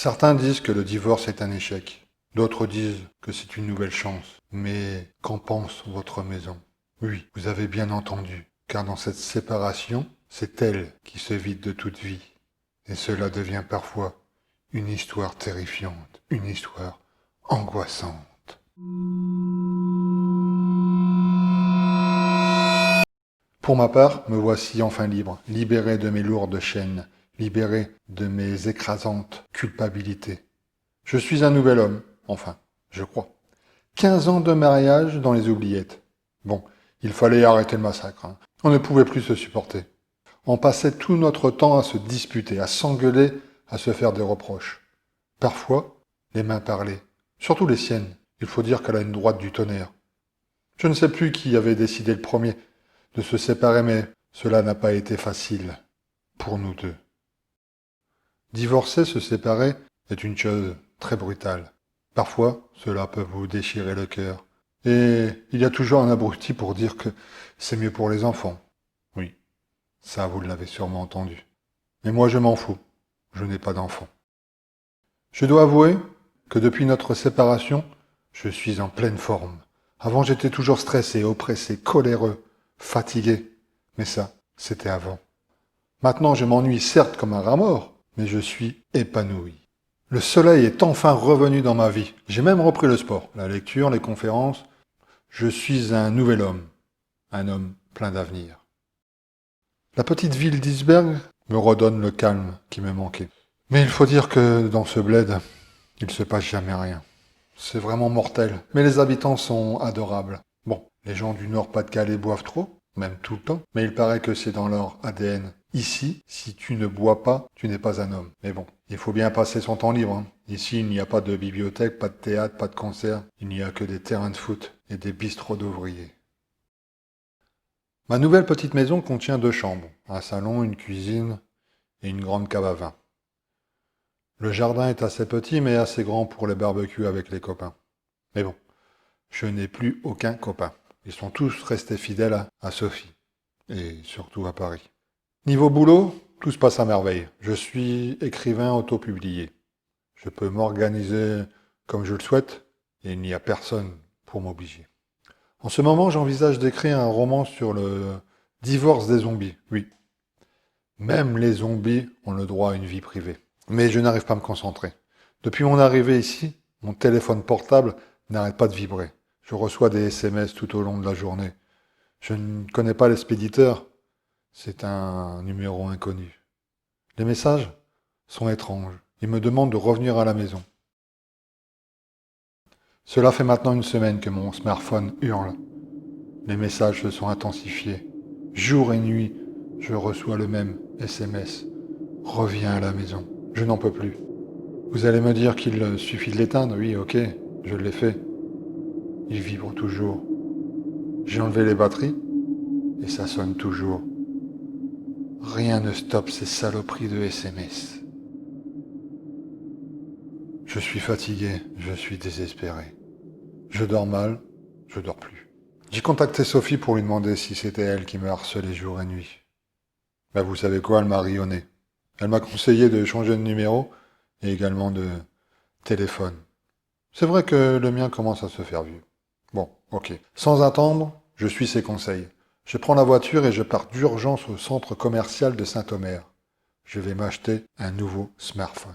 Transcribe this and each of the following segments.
Certains disent que le divorce est un échec. D'autres disent que c'est une nouvelle chance. Mais qu'en pense votre maison? Oui, vous avez bien entendu, car dans cette séparation, c'est elle qui se vide de toute vie. Et cela devient parfois une histoire terrifiante, une histoire angoissante. Pour ma part, me voici enfin libre, libéré de mes lourdes chaînes, libéré de mes écrasantes culpabilités. Je suis un nouvel homme, enfin, je crois. 15 ans de mariage dans les oubliettes. Bon, il fallait arrêter le massacre. On ne pouvait plus se supporter. On passait tout notre temps à se disputer, à s'engueuler, à se faire des reproches. Parfois, les mains parlaient, surtout les siennes. Il faut dire qu'elle a une droite du tonnerre. Je ne sais plus qui avait décidé le premier de se séparer, mais cela n'a pas été facile pour nous deux. Divorcer, se séparer, est une chose très brutale. Parfois, cela peut vous déchirer le cœur. Et il y a toujours un abruti pour dire que c'est mieux pour les enfants. Oui, ça vous l'avez sûrement entendu. Mais moi je m'en fous, je n'ai pas d'enfant. Je dois avouer que depuis notre séparation, je suis en pleine forme. Avant j'étais toujours stressé, oppressé, coléreux, fatigué. Mais ça, c'était avant. Maintenant je m'ennuie certes comme un rat mort, mais je suis épanoui. Le soleil est enfin revenu dans ma vie. J'ai même repris le sport, la lecture, les conférences. Je suis un nouvel homme, un homme plein d'avenir. La petite ville d'Isberg me redonne le calme qui me manquait. Mais il faut dire que dans ce bled, il se passe jamais rien. C'est vraiment mortel, mais les habitants sont adorables. Bon, les gens du Nord-Pas-de-Calais boivent trop, même tout le temps, mais il paraît que c'est dans leur ADN. Ici, si tu ne bois pas, tu n'es pas un homme. Mais bon, il faut bien passer son temps libre. Ici, il n'y a pas de bibliothèque, pas de théâtre, pas de concert. Il n'y a que des terrains de foot et des bistrots d'ouvriers. Ma nouvelle petite maison contient 2 chambres, un salon, une cuisine et une grande cave à vin. Le jardin est assez petit mais assez grand pour les barbecues avec les copains. Mais bon, je n'ai plus aucun copain. Ils sont tous restés fidèles à Sophie, et surtout à Paris. Niveau boulot, tout se passe à merveille. Je suis écrivain autopublié. Je peux m'organiser comme je le souhaite, et il n'y a personne pour m'obliger. En ce moment, j'envisage d'écrire un roman sur le divorce des zombies, oui. Même les zombies ont le droit à une vie privée. Mais je n'arrive pas à me concentrer. Depuis mon arrivée ici, mon téléphone portable n'arrête pas de vibrer. Je reçois des SMS tout au long de la journée. Je ne connais pas l'expéditeur. C'est un numéro inconnu. Les messages sont étranges. Ils me demandent de revenir à la maison. Cela fait maintenant 1 semaine que mon smartphone hurle. Les messages se sont intensifiés. Jour et nuit, je reçois le même SMS. Reviens à la maison. Je n'en peux plus. Vous allez me dire qu'il suffit de l'éteindre. Oui, ok, je l'ai fait. Il vibre toujours. J'ai enlevé les batteries et ça sonne toujours. Rien ne stoppe ces saloperies de SMS. Je suis fatigué, je suis désespéré. Je dors mal, je dors plus. J'ai contacté Sophie pour lui demander si c'était elle qui me harcelait jour et nuit. Ben vous savez quoi, elle m'a rionné. Elle m'a conseillé de changer de numéro et également de téléphone. C'est vrai que le mien commence à se faire vieux. Bon, ok. Sans attendre, je suis ses conseils. Je prends la voiture et je pars d'urgence au centre commercial de Saint-Omer. Je vais m'acheter un nouveau smartphone.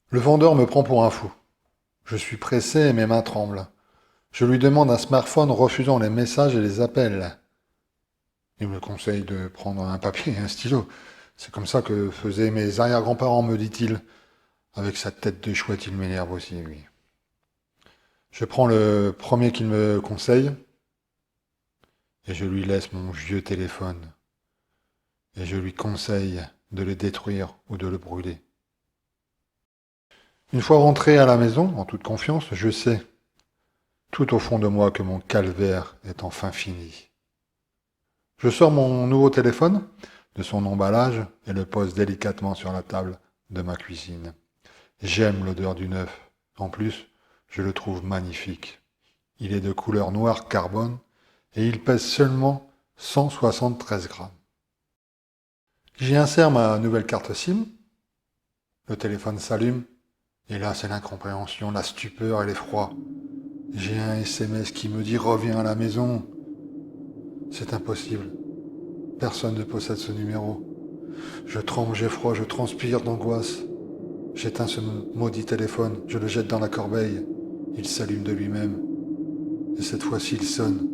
Le vendeur me prend pour un fou. Je suis pressé et mes mains tremblent. Je lui demande un smartphone refusant les messages et les appels. Il me conseille de prendre un papier et un stylo. C'est comme ça que faisaient mes arrière-grands-parents, me dit-il. Avec sa tête de chouette, il m'énerve aussi, oui. Je prends le premier qu'il me conseille et je lui laisse mon vieux téléphone. Et je lui conseille de le détruire ou de le brûler. Une fois rentré à la maison, en toute confiance, je sais, tout au fond de moi, que mon calvaire est enfin fini. Je sors mon nouveau téléphone de son emballage et le pose délicatement sur la table de ma cuisine. J'aime l'odeur du neuf. En plus, je le trouve magnifique. Il est de couleur noire carbone et il pèse seulement 173 grammes. J'y insère ma nouvelle carte SIM. Le téléphone s'allume, et là c'est l'incompréhension, la stupeur et l'effroi. J'ai un SMS qui me dit reviens à la maison. C'est impossible. Personne ne possède ce numéro. Je tremble, j'ai froid, je transpire d'angoisse. J'éteins ce maudit téléphone, je le jette dans la corbeille. Il s'allume de lui-même. Et cette fois-ci il sonne.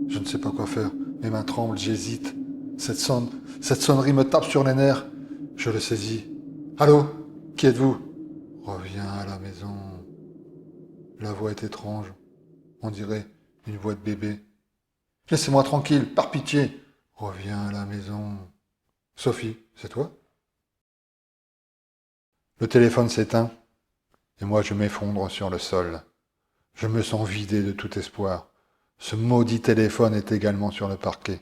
Je ne sais pas quoi faire. Mes mains tremblent, j'hésite. Cette sonnerie me tape sur les nerfs. Je le saisis. Allô? Qui êtes-vous? Reviens à la maison. La voix est étrange. On dirait une voix de bébé. Laissez-moi tranquille, par pitié. Reviens à la maison. Sophie, c'est toi? Le téléphone s'éteint, et moi je m'effondre sur le sol. Je me sens vidé de tout espoir. Ce maudit téléphone est également sur le parquet.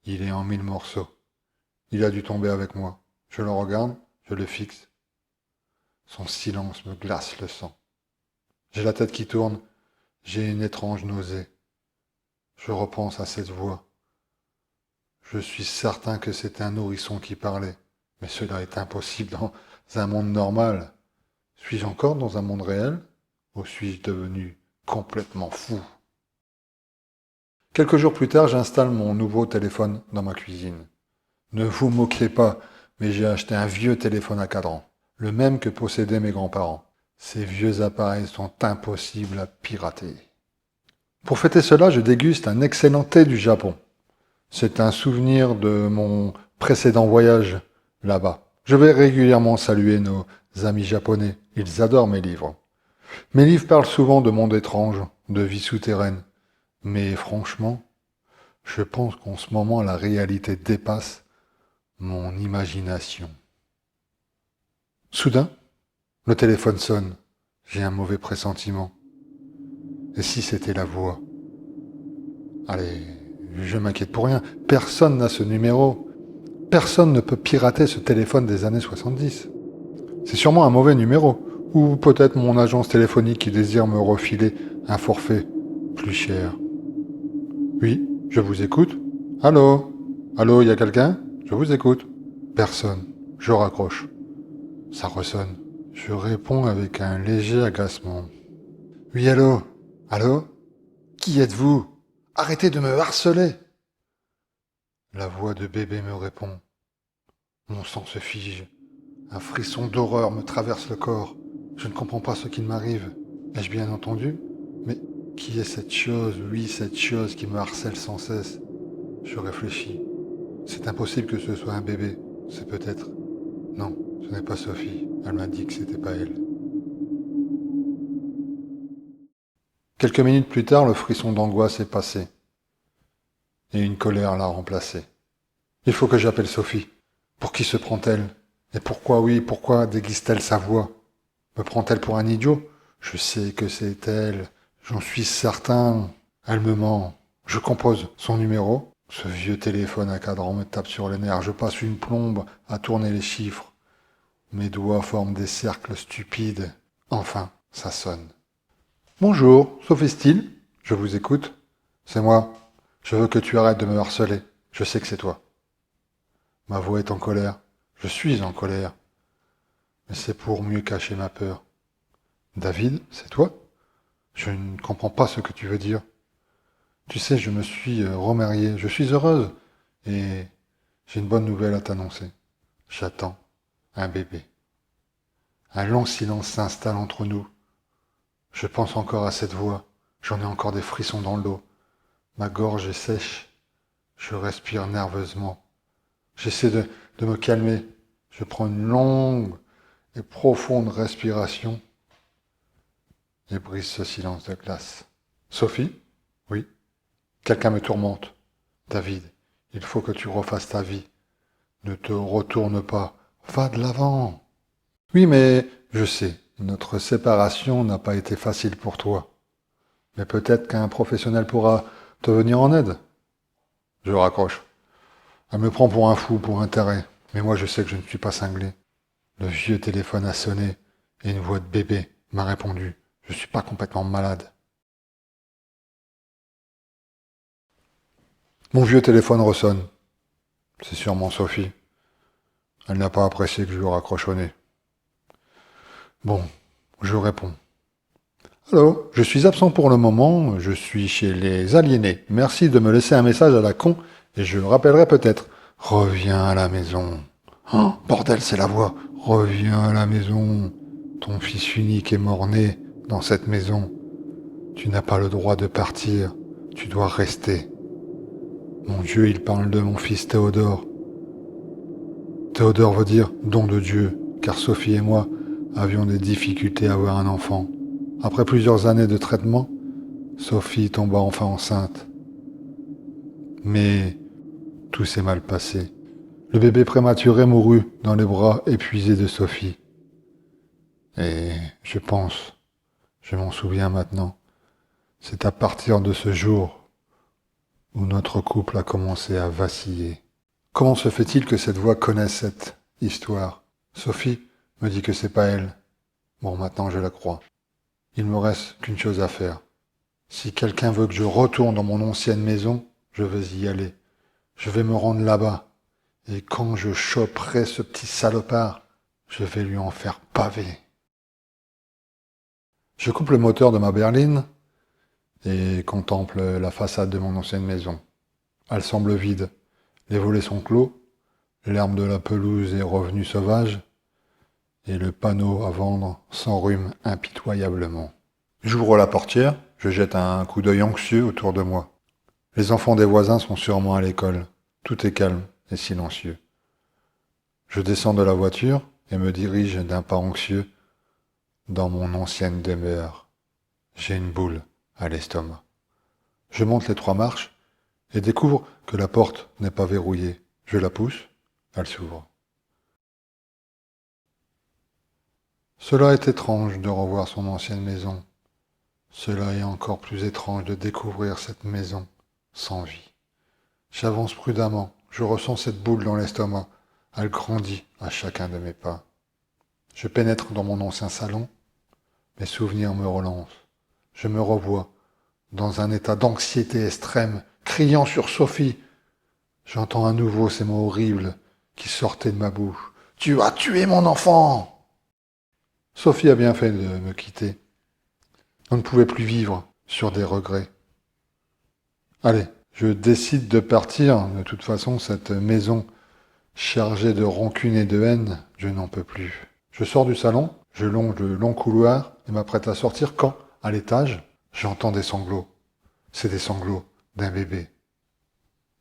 Il est en 1000 morceaux. Il a dû tomber avec moi. Je le regarde, je le fixe. Son silence me glace le sang. J'ai la tête qui tourne, j'ai une étrange nausée. Je repense à cette voix. Je suis certain que c'était un nourrisson qui parlait. Mais cela est impossible dans un monde normal. Suis-je encore dans un monde réel? Ou suis-je devenu complètement fou? Quelques jours plus tard, j'installe mon nouveau téléphone dans ma cuisine. Ne vous moquez pas, mais j'ai acheté un vieux téléphone à cadran, le même que possédaient mes grands-parents. Ces vieux appareils sont impossibles à pirater. Pour fêter cela, je déguste un excellent thé du Japon. C'est un souvenir de mon précédent voyage là-bas. Je vais régulièrement saluer nos amis japonais. Ils adorent mes livres. Mes livres parlent souvent de mondes étranges, de vie souterraine. Mais franchement, je pense qu'en ce moment, la réalité dépasse mon imagination. Soudain, le téléphone sonne. J'ai un mauvais pressentiment. Et si c'était la voix? Allez, je m'inquiète pour rien. Personne n'a ce numéro. Personne ne peut pirater ce téléphone des années 70. C'est sûrement un mauvais numéro. Ou peut-être mon agence téléphonique qui désire me refiler un forfait plus cher. Oui, je vous écoute. Allô? Allô, y a quelqu'un? Je vous écoute. Personne. Je raccroche. Ça ressonne. Je réponds avec un léger agacement. Oui, allô? Allô? Qui êtes-vous? Arrêtez de me harceler! La voix de bébé me répond. Mon sang se fige. Un frisson d'horreur me traverse le corps. Je ne comprends pas ce qui m'arrive. Ai-je bien entendu? Mais qui est cette chose, oui, cette chose qui me harcèle sans cesse? Je réfléchis. C'est impossible que ce soit un bébé. C'est peut-être... Non, ce n'est pas Sophie. Elle m'a dit que c'était pas elle. Quelques minutes plus tard, le frisson d'angoisse est passé. Et une colère l'a remplacé. Il faut que j'appelle Sophie. Pour qui se prend-elle? Et pourquoi, oui, pourquoi déguise-t-elle sa voix? Me prend-elle pour un idiot? Je sais que c'est elle. J'en suis certain. Elle me ment. Je compose son numéro. Ce vieux téléphone à cadran me tape sur les nerfs. Je passe une plombe à tourner les chiffres. Mes doigts forment des cercles stupides. Enfin, ça sonne. Bonjour, Sophie Steele. Je vous écoute. C'est moi. Je veux que tu arrêtes de me harceler. Je sais que c'est toi. Ma voix est en colère. Je suis en colère. Mais c'est pour mieux cacher ma peur. David, c'est toi? Je ne comprends pas ce que tu veux dire. Tu sais, je me suis remariée. Je suis heureuse. Et j'ai une bonne nouvelle à t'annoncer. J'attends un bébé. Un long silence s'installe entre nous. Je pense encore à cette voix. J'en ai encore des frissons dans le dos. Ma gorge est sèche. Je respire nerveusement. J'essaie de me calmer. Je prends une longue et profonde respiration et brise ce silence de glace. Sophie? Oui? Quelqu'un me tourmente. David, il faut que tu refasses ta vie. Ne te retourne pas. Va de l'avant. Oui, mais je sais, notre séparation n'a pas été facile pour toi. Mais peut-être qu'un professionnel pourra te venir en aide. Je raccroche. Elle me prend pour un fou, pour un taré. Mais moi, je sais que je ne suis pas cinglé. Le vieux téléphone a sonné et une voix de bébé m'a répondu. Je suis pas complètement malade. Mon vieux téléphone ressonne. C'est sûrement Sophie. Elle n'a pas apprécié que je lui raccroche au nez. Bon, je réponds. Allô, je suis absent pour le moment, je suis chez les aliénés. Merci de me laisser un message à la con et je rappellerai peut-être. Reviens à la maison. Oh, bordel, c'est la voix. Reviens à la maison. Ton fils unique est mort-né dans cette maison. Tu n'as pas le droit de partir. Tu dois rester. Mon Dieu, il parle de mon fils Théodore. Théodore veut dire don de Dieu, car Sophie et moi avions des difficultés à avoir un enfant. Après plusieurs années de traitement, Sophie tomba enfin enceinte. Mais tout s'est mal passé. Le bébé prématuré mourut dans les bras épuisés de Sophie. Et je m'en souviens maintenant, c'est à partir de ce jour où notre couple a commencé à vaciller. Comment se fait-il que cette voix connaisse cette histoire? Sophie me dit que c'est pas elle. Bon, maintenant je la crois. Il me reste qu'une chose à faire. Si quelqu'un veut que je retourne dans mon ancienne maison, je vais y aller. Je vais me rendre là-bas. Et quand je choperai ce petit salopard, je vais lui en faire paver. Je coupe le moteur de ma berline et contemple la façade de mon ancienne maison. Elle semble vide. Les volets sont clos, l'herbe de la pelouse est revenue sauvage, et le panneau à vendre s'enrhume impitoyablement. J'ouvre la portière, je jette un coup d'œil anxieux autour de moi. Les enfants des voisins sont sûrement à l'école. Tout est calme et silencieux. Je descends de la voiture et me dirige d'un pas anxieux dans mon ancienne demeure. J'ai une boule à l'estomac. Je monte les 3 marches et découvre que la porte n'est pas verrouillée. Je la pousse, elle s'ouvre. Cela est étrange de revoir son ancienne maison. Cela est encore plus étrange de découvrir cette maison sans vie. J'avance prudemment, je ressens cette boule dans l'estomac. Elle grandit à chacun de mes pas. Je pénètre dans mon ancien salon. Mes souvenirs me relancent. Je me revois dans un état d'anxiété extrême, criant sur Sophie. J'entends à nouveau ces mots horribles qui sortaient de ma bouche. « Tu as tué mon enfant !» Sophie a bien fait de me quitter. On ne pouvait plus vivre sur des regrets. Allez, je décide de partir. De toute façon, cette maison chargée de rancune et de haine, je n'en peux plus. Je sors du salon, je longe le long couloir et m'apprête à sortir quand, à l'étage, j'entends des sanglots. C'est des sanglots d'un bébé.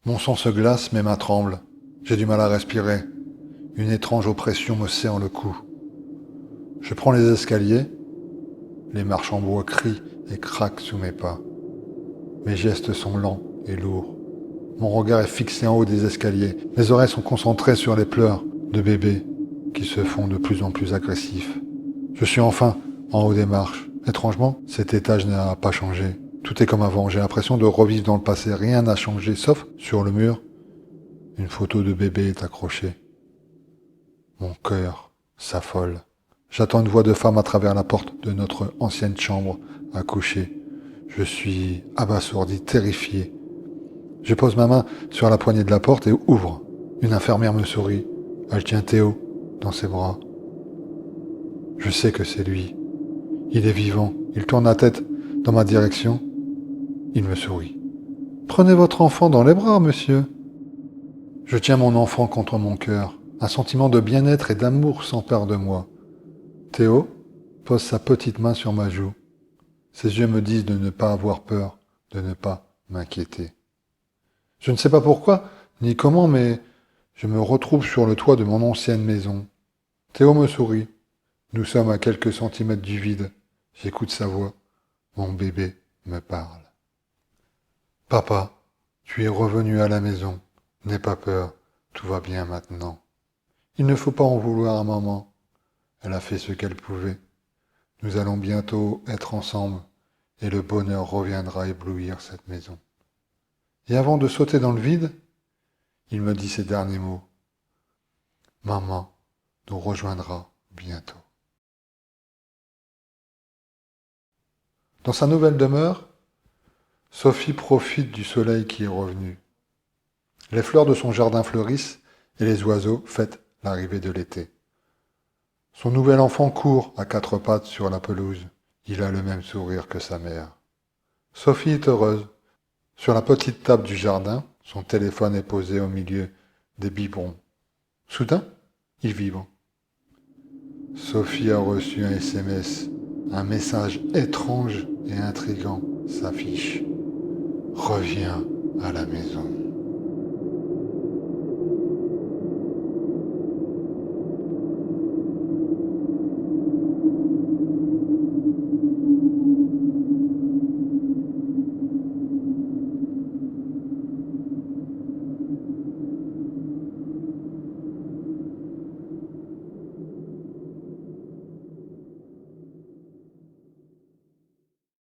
Mon sang se glace, mes mains tremblent. J'ai du mal à respirer. Une étrange oppression me serre le cou. Je prends les escaliers. Les marches en bois crient et craquent sous mes pas. Mes gestes sont lents et lourds. Mon regard est fixé en haut des escaliers. Mes oreilles sont concentrées sur les pleurs de bébé qui se font de plus en plus agressifs. Je suis enfin en haut des marches. Étrangement, cet étage n'a pas changé. Tout est comme avant. J'ai l'impression de revivre dans le passé. Rien n'a changé, sauf sur le mur, une photo de bébé est accrochée. Mon cœur s'affole. J'attends une voix de femme à travers la porte de notre ancienne chambre à coucher. Je suis abasourdi, terrifié. Je pose ma main sur la poignée de la porte et ouvre. Une infirmière me sourit. Elle tient Théo dans ses bras. Je sais que c'est lui. Il est vivant. Il tourne la tête dans ma direction. Il me sourit. « Prenez votre enfant dans les bras, monsieur. » Je tiens mon enfant contre mon cœur. Un sentiment de bien-être et d'amour s'empare de moi. Théo pose sa petite main sur ma joue. Ses yeux me disent de ne pas avoir peur, de ne pas m'inquiéter. Je ne sais pas pourquoi, ni comment, mais je me retrouve sur le toit de mon ancienne maison. Théo me sourit. Nous sommes à quelques centimètres du vide. J'écoute sa voix. Mon bébé me parle. « Papa, tu es revenu à la maison. N'aie pas peur, tout va bien maintenant. Il ne faut pas en vouloir à maman. Elle a fait ce qu'elle pouvait. Nous allons bientôt être ensemble et le bonheur reviendra éblouir cette maison. » Et avant de sauter dans le vide, il me dit ces derniers mots. « Maman nous rejoindra bientôt. » Dans sa nouvelle demeure, Sophie profite du soleil qui est revenu. Les fleurs de son jardin fleurissent et les oiseaux fêtent l'arrivée de l'été. Son nouvel enfant court à quatre pattes sur la pelouse. Il a le même sourire que sa mère. Sophie est heureuse. Sur la petite table du jardin, son téléphone est posé au milieu des biberons. Soudain, il vibre. Sophie a reçu un SMS. Un message étrange et intrigant s'affiche. Reviens à la maison.